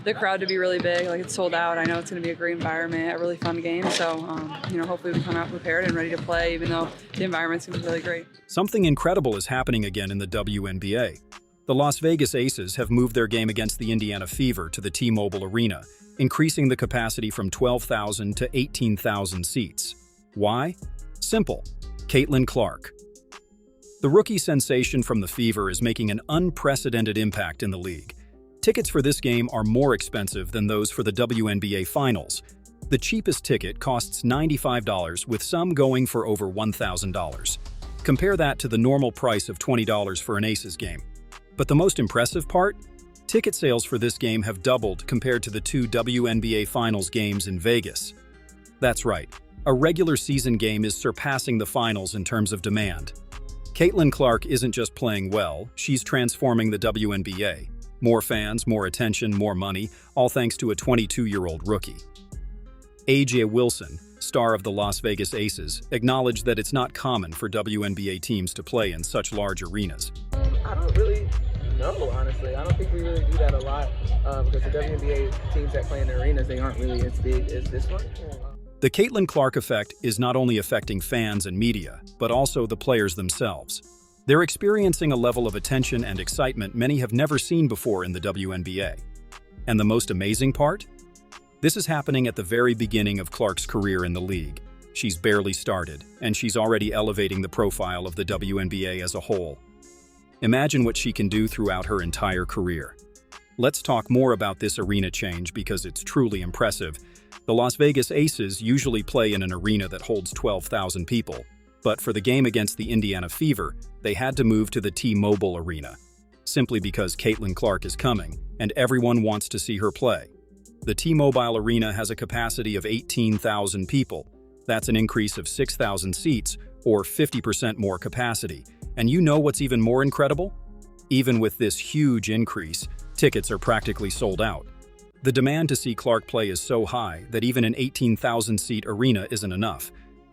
the crowd to be really big. Like, it's sold out. I know it's going to be a great environment, a really fun game. So, hopefully we come out prepared and ready to play, even though the environment's going to be really great. Something incredible is happening again in the WNBA. The Las Vegas Aces have moved their game against the Indiana Fever to the T-Mobile Arena, increasing the capacity from 12,000 to 18,000 seats. Why? Simple. Caitlyn Clark. The rookie sensation from the Fever is making an unprecedented impact in the league. Tickets for this game are more expensive than those for the WNBA Finals. The cheapest ticket costs $95, with some going for over $1,000. Compare that to the normal price of $20 for an Aces game. But the most impressive part? Ticket sales for this game have doubled compared to the 2 WNBA Finals games in Vegas. That's right, a regular season game is surpassing the Finals in terms of demand. Caitlyn Clark isn't just playing well, she's transforming the WNBA. More fans, more attention, more money, all thanks to a 22-year-old rookie. AJ Wilson, star of the Las Vegas Aces, acknowledged that it's not common for WNBA teams to play in such large arenas. I don't really know, honestly. I don't think we really do that a lot because the WNBA teams that play in the arenas, they aren't really as big as this one. The Caitlyn Clark effect is not only affecting fans and media, but also the players themselves. They're experiencing a level of attention and excitement many have never seen before in the WNBA. And the most amazing part? This is happening at the very beginning of Clark's career in the league. She's barely started, and she's already elevating the profile of the WNBA as a whole. Imagine what she can do throughout her entire career. Let's talk more about this arena change because it's truly impressive. The Las Vegas Aces usually play in an arena that holds 12,000 people, but for the game against the Indiana Fever, they had to move to the T-Mobile Arena, simply because Caitlyn Clark is coming, and everyone wants to see her play. The T-Mobile Arena has a capacity of 18,000 people. That's an increase of 6,000 seats, or 50% more capacity. And you know what's even more incredible? Even with this huge increase, tickets are practically sold out. The demand to see Clark play is so high that even an 18,000-seat arena isn't enough.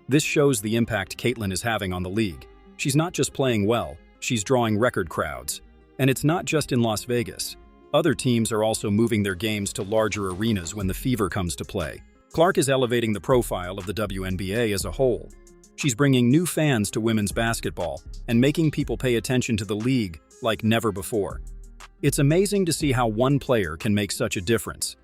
This shows the impact Caitlyn is having on the league. She's not just playing well, she's drawing record crowds. And it's not just in Las Vegas. Other teams are also moving their games to larger arenas when the Fever comes to play. Clark is elevating the profile of the WNBA as a whole. She's bringing new fans to women's basketball and making people pay attention to the league like never before. It's amazing to see how one player can make such a difference.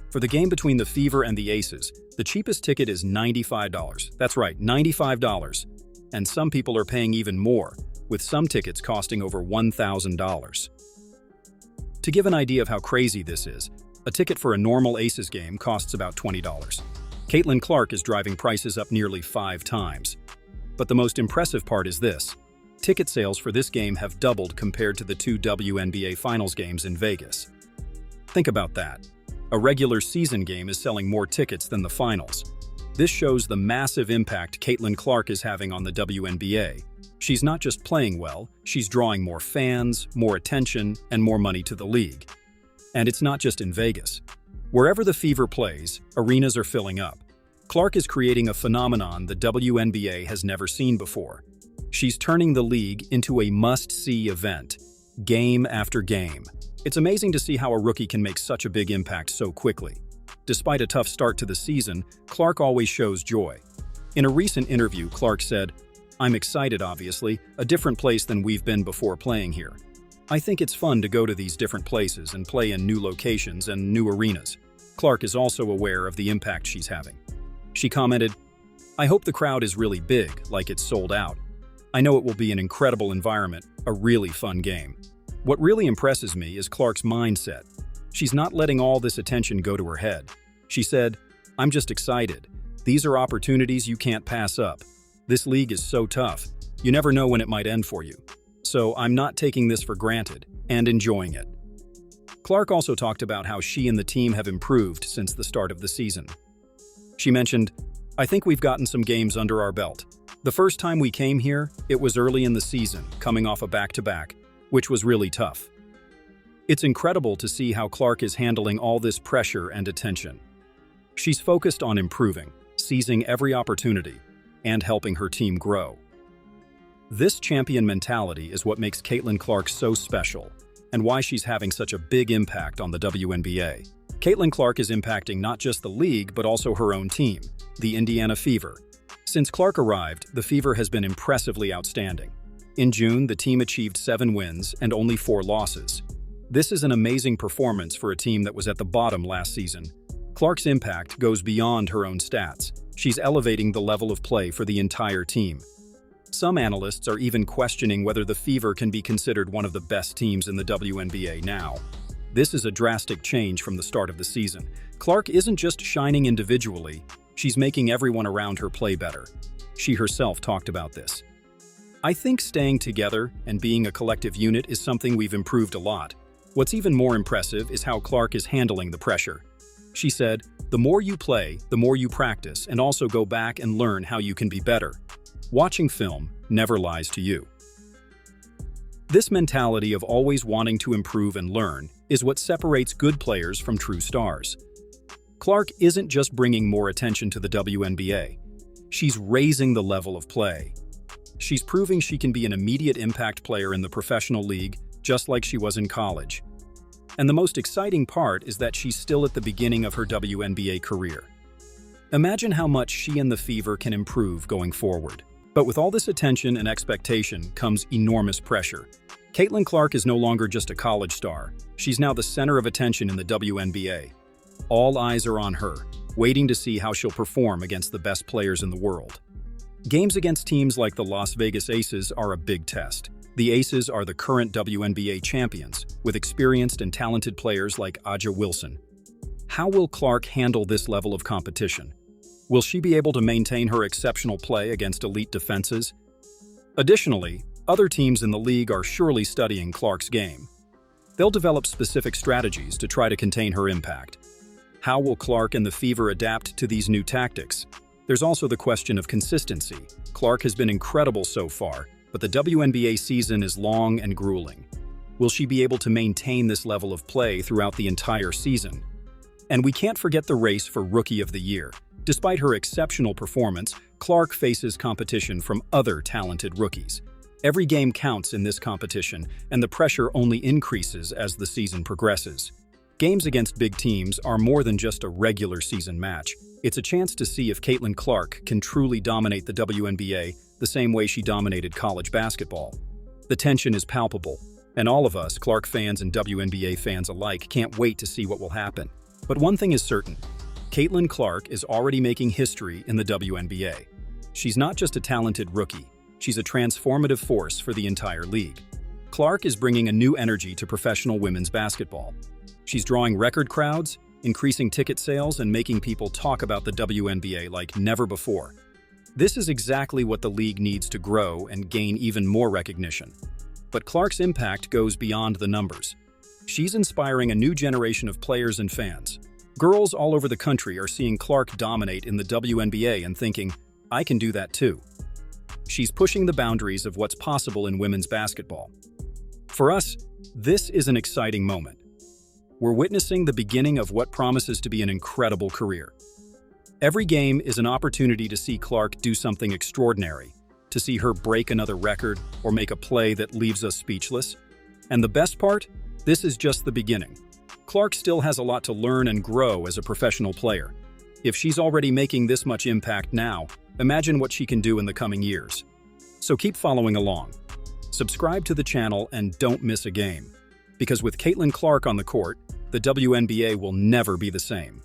For the game between the Fever and the Aces, the cheapest ticket is $95. That's right, $95. And some people are paying even more, with some tickets costing over $1,000. To give an idea of how crazy this is, a ticket for a normal Aces game costs about $20. Caitlyn Clark is driving prices up nearly 5 times. But the most impressive part is this. Ticket sales for this game have doubled compared to the 2 WNBA Finals games in Vegas. Think about that. A regular season game is selling more tickets than the Finals. This shows the massive impact Caitlyn Clark is having on the WNBA. She's not just playing well, she's drawing more fans, more attention, and more money to the league. And it's not just in Vegas. Wherever the Fever plays, arenas are filling up. Clark is creating a phenomenon the WNBA has never seen before. She's turning the league into a must-see event, game after game. It's amazing to see how a rookie can make such a big impact so quickly. Despite a tough start to the season, Clark always shows joy. In a recent interview, Clark said, "I'm excited, obviously, a different place than we've been before playing here. I think it's fun to go to these different places and play in new locations and new arenas." Clark is also aware of the impact she's having. She commented, "I hope the crowd is really big, like it's sold out. I know it will be an incredible environment, a really fun game." What really impresses me is Clark's mindset. She's not letting all this attention go to her head. She said, "I'm just excited. These are opportunities you can't pass up. This league is so tough. You never know when it might end for you. So I'm not taking this for granted and enjoying it." Clark also talked about how she and the team have improved since the start of the season. She mentioned, "I think we've gotten some games under our belt. The first time we came here, it was early in the season, coming off a back-to-back, which was really tough." It's incredible to see how Clark is handling all this pressure and attention. She's focused on improving, seizing every opportunity, and helping her team grow. This champion mentality is what makes Caitlyn Clark so special and why she's having such a big impact on the WNBA. Caitlyn Clark is impacting not just the league, but also her own team, the Indiana Fever. Since Clark arrived, the Fever has been impressively outstanding. In June, the team achieved 7 wins and only 4 losses. This is an amazing performance for a team that was at the bottom last season. Clark's impact goes beyond her own stats. She's elevating the level of play for the entire team. Some analysts are even questioning whether the Fever can be considered one of the best teams in the WNBA now. This is a drastic change from the start of the season. Clark isn't just shining individually, she's making everyone around her play better. She herself talked about this. "I think staying together and being a collective unit is something we've improved a lot. What's even more impressive is how Clark is handling the pressure." She said, "The more you play, the more you practice and also go back and learn how you can be better. Watching film never lies to you." This mentality of always wanting to improve and learn is what separates good players from true stars. Clark isn't just bringing more attention to the WNBA. She's raising the level of play. She's proving she can be an immediate impact player in the professional league, just like she was in college. And the most exciting part is that she's still at the beginning of her WNBA career. Imagine how much she and the Fever can improve going forward. But with all this attention and expectation comes enormous pressure. Caitlyn Clark is no longer just a college star. She's now the center of attention in the WNBA. All eyes are on her, waiting to see how she'll perform against the best players in the world. Games against teams like the Las Vegas Aces are a big test. The Aces are the current WNBA champions, with experienced and talented players like A'ja Wilson. How will Clark handle this level of competition? Will she be able to maintain her exceptional play against elite defenses? Additionally, other teams in the league are surely studying Clark's game. They'll develop specific strategies to try to contain her impact. How will Clark and the Fever adapt to these new tactics? There's also the question of consistency. Clark has been incredible so far, but the WNBA season is long and grueling. Will she be able to maintain this level of play throughout the entire season? And we can't forget the race for Rookie of the Year. Despite her exceptional performance, Clark faces competition from other talented rookies. Every game counts in this competition, and the pressure only increases as the season progresses. Games against big teams are more than just a regular season match. It's a chance to see if Caitlyn Clark can truly dominate the WNBA the same way she dominated college basketball. The tension is palpable, and all of us, Clark fans and WNBA fans alike, can't wait to see what will happen. But one thing is certain, Caitlyn Clark is already making history in the WNBA. She's not just a talented rookie, she's a transformative force for the entire league. Clark is bringing a new energy to professional women's basketball. She's drawing record crowds, increasing ticket sales, and making people talk about the WNBA like never before. This is exactly what the league needs to grow and gain even more recognition. But Clark's impact goes beyond the numbers. She's inspiring a new generation of players and fans. Girls all over the country are seeing Clark dominate in the WNBA and thinking, "I can do that too." She's pushing the boundaries of what's possible in women's basketball. For us, this is an exciting moment. We're witnessing the beginning of what promises to be an incredible career. Every game is an opportunity to see Clark do something extraordinary, to see her break another record or make a play that leaves us speechless. And the best part? This is just the beginning. Clark still has a lot to learn and grow as a professional player. If she's already making this much impact now, imagine what she can do in the coming years. So keep following along. Subscribe to the channel and don't miss a game. Because with Caitlyn Clark on the court, the WNBA will never be the same.